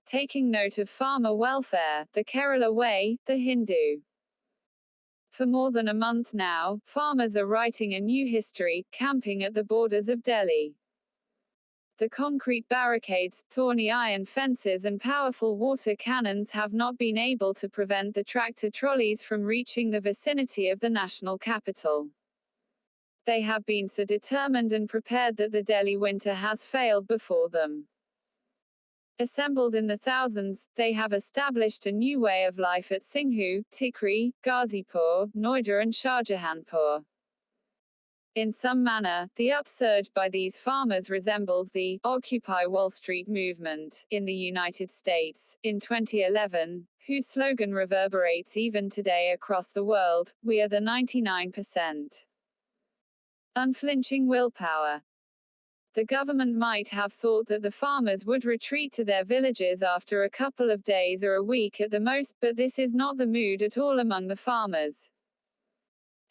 taking note of farmer welfare, the Kerala Way, the Hindu. For more than a month now, farmers are writing a new history, camping at the borders of Delhi. The concrete barricades, thorny iron fences and powerful water cannons have not been able to prevent the tractor trolleys from reaching the vicinity of the national capital. They have been so determined and prepared that the Delhi winter has failed before them. Assembled in the thousands, they have established a new way of life at Singhu, Tikri, Ghazipur, Noida and Shahjahanpur. In some manner, the upsurge by these farmers resembles the Occupy Wall Street movement in the United States in 2011, whose slogan reverberates even today across the world: "We are the 99%." Unflinching willpower. The government might have thought that the farmers would retreat to their villages after a couple of days or a week at the most, but this is not the mood at all among the farmers.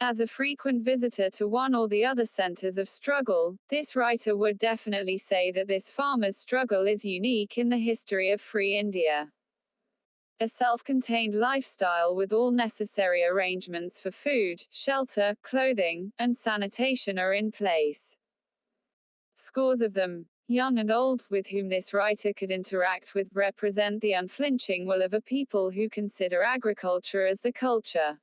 As a frequent visitor to one or the other centers of struggle, this writer would definitely say that this farmer's struggle is unique in the history of free India. A self-contained lifestyle with all necessary arrangements for food, shelter, clothing, and sanitation are in place. Scores of them, young and old, with whom this writer could interact with, represent the unflinching will of a people who consider agriculture as the culture.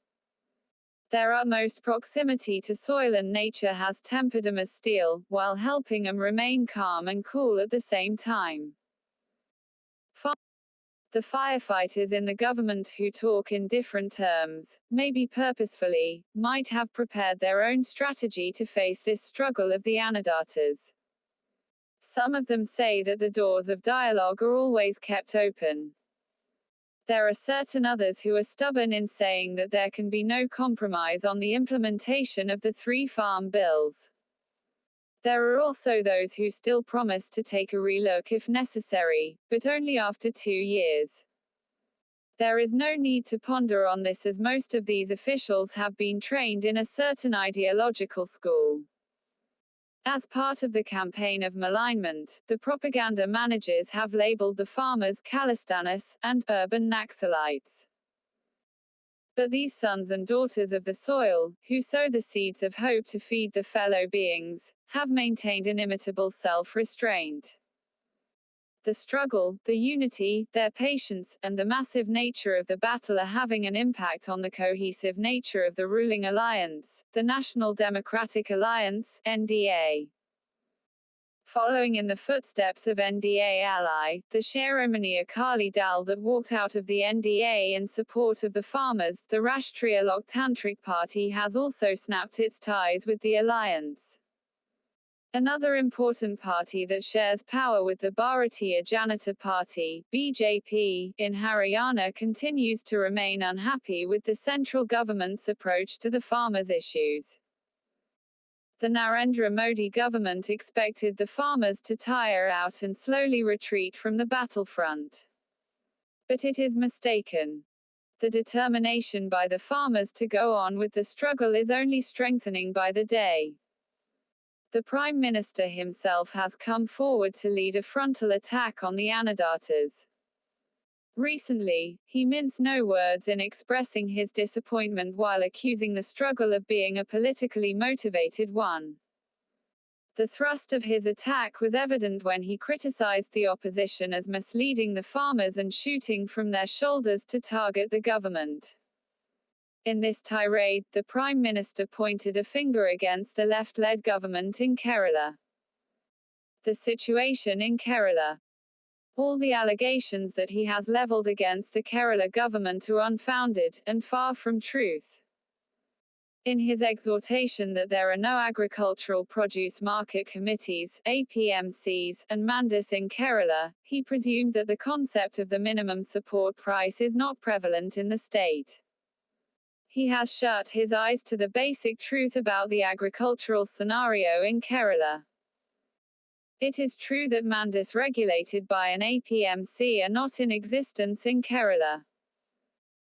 Their utmost proximity to soil and nature has tempered them as steel, while helping them remain calm and cool at the same time. The firefighters in the government who talk in different terms, maybe purposefully, might have prepared their own strategy to face this struggle of the Annadatas. Some of them say that the doors of dialogue are always kept open. There are certain others who are stubborn in saying that there can be no compromise on the implementation of the 3 farm bills. There are also those who still promise to take a relook if necessary, but only after 2 years. There is no need to ponder on this, as most of these officials have been trained in a certain ideological school. As part of the campaign of malignment, the propaganda managers have labeled the farmers Khalistanis and urban Naxalites. But these sons and daughters of the soil, who sow the seeds of hope to feed the fellow beings, have maintained inimitable self-restraint. The struggle, the unity, their patience, and the massive nature of the battle are having an impact on the cohesive nature of the ruling alliance, the National Democratic Alliance, NDA. Following in the footsteps of NDA ally, the Shiromani Akali Dal that walked out of the NDA in support of the farmers, the Rashtriya Loktantric Party has also snapped its ties with the alliance. Another important party that shares power with the Bharatiya Janata Party, BJP, in Haryana continues to remain unhappy with the central government's approach to the farmers' issues. The Narendra Modi government expected the farmers to tire out and slowly retreat from the battlefront. But it is mistaken. The determination by the farmers to go on with the struggle is only strengthening by the day. The Prime Minister himself has come forward to lead a frontal attack on the Annadatas. Recently, he minced no words in expressing his disappointment while accusing the struggle of being a politically motivated one. The thrust of his attack was evident when he criticized the opposition as misleading the farmers and shooting from their shoulders to target the government. In this tirade, the Prime Minister pointed a finger against the left-led government in Kerala. The situation in Kerala. All the allegations that he has leveled against the Kerala government are unfounded, and far from truth. In his exhortation that there are no agricultural produce market committees, APMCs, and mandis in Kerala, he presumed that the concept of the minimum support price is not prevalent in the state. He has shut his eyes to the basic truth about the agricultural scenario in Kerala. It is true that mandis regulated by an APMC are not in existence in Kerala.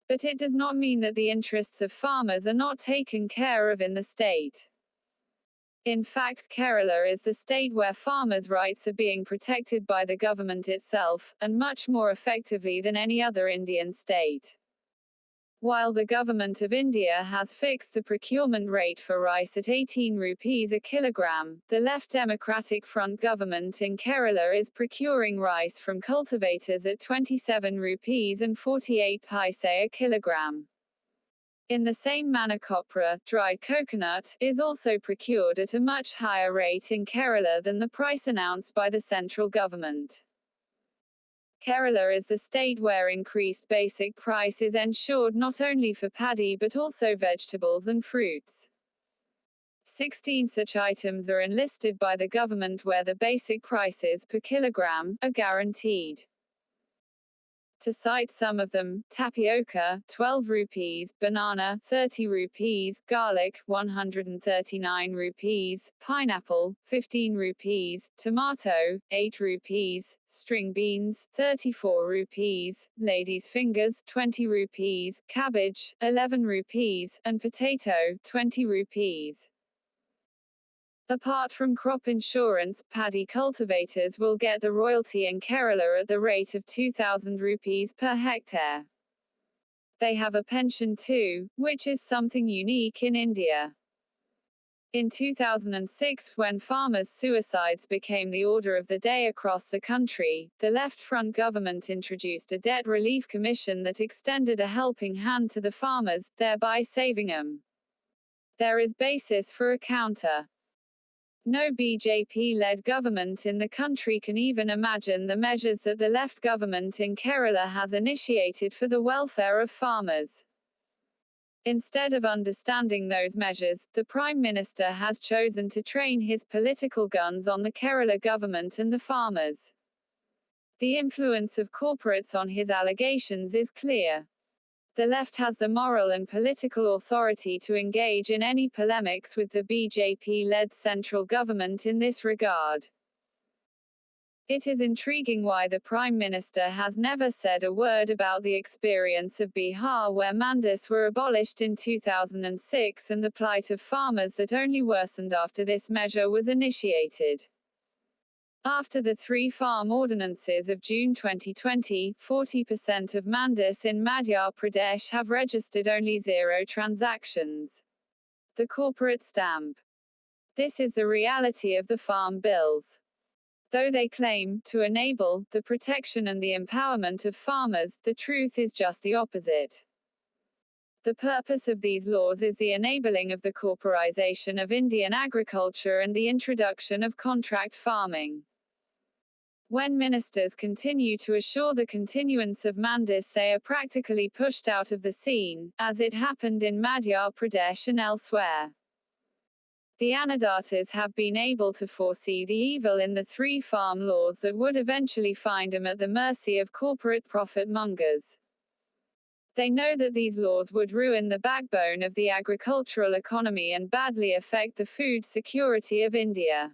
But it does not mean that the interests of farmers are not taken care of in the state. In fact, Kerala is the state where farmers' rights are being protected by the government itself, and much more effectively than any other Indian state. While the government of India has fixed the procurement rate for rice at 18 rupees a kilogram, the Left Democratic Front government in Kerala is procuring rice from cultivators at 27 rupees and 48 paise a kilogram. In the same manner, copra, dried coconut, is also procured at a much higher rate in Kerala than the price announced by the central government. Kerala is the state where increased basic price is ensured not only for paddy but also vegetables and fruits. 16 such items are enlisted by the government where the basic prices per kilogram are guaranteed. To cite some of them, tapioca, 12 rupees, banana, 30 rupees, garlic, 139 rupees, pineapple, 15 rupees, tomato, 8 rupees, string beans, 34 rupees, ladies' fingers, 20 rupees, cabbage, 11 rupees, and potato, 20 rupees. Apart from crop insurance, paddy cultivators will get the royalty in Kerala at the rate of 2,000 rupees per hectare. They have a pension too, which is something unique in India. In 2006, when farmers' suicides became the order of the day across the country, the Left Front government introduced a debt relief commission that extended a helping hand to the farmers, thereby saving them. There is basis for a counter. No BJP-led government in the country can even imagine the measures that the left government in Kerala has initiated for the welfare of farmers. Instead of understanding those measures, the Prime Minister has chosen to train his political guns on the Kerala government and the farmers. The influence of corporates on his allegations is clear. The left has the moral and political authority to engage in any polemics with the BJP-led central government in this regard. It is intriguing why the Prime Minister has never said a word about the experience of Bihar, where mandis were abolished in 2006 and the plight of farmers that only worsened after this measure was initiated. After the three farm ordinances of June 2020, 40% of mandis in Madhya Pradesh have registered only 0 transactions. The corporate stamp. This is the reality of the farm bills. Though they claim to enable the protection and the empowerment of farmers, the truth is just the opposite. The purpose of these laws is the enabling of the corporatization of Indian agriculture and the introduction of contract farming. When ministers continue to assure the continuance of mandis, they are practically pushed out of the scene, as it happened in Madhya Pradesh and elsewhere. The Annadatas have been able to foresee the evil in the three farm laws that would eventually find them at the mercy of corporate profit mongers. They know that these laws would ruin the backbone of the agricultural economy and badly affect the food security of India.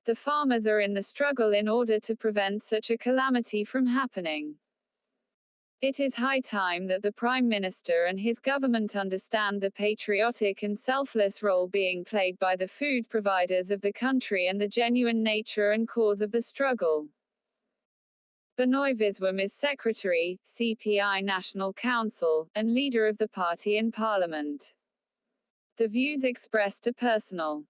The farmers are in the struggle in order to prevent such a calamity from happening. It is high time that the Prime Minister and his government understand the patriotic and selfless role being played by the food providers of the country and the genuine nature and cause of the struggle. Binoy Viswam is Secretary, CPI National Council, and leader of the party in Parliament. The views expressed are personal.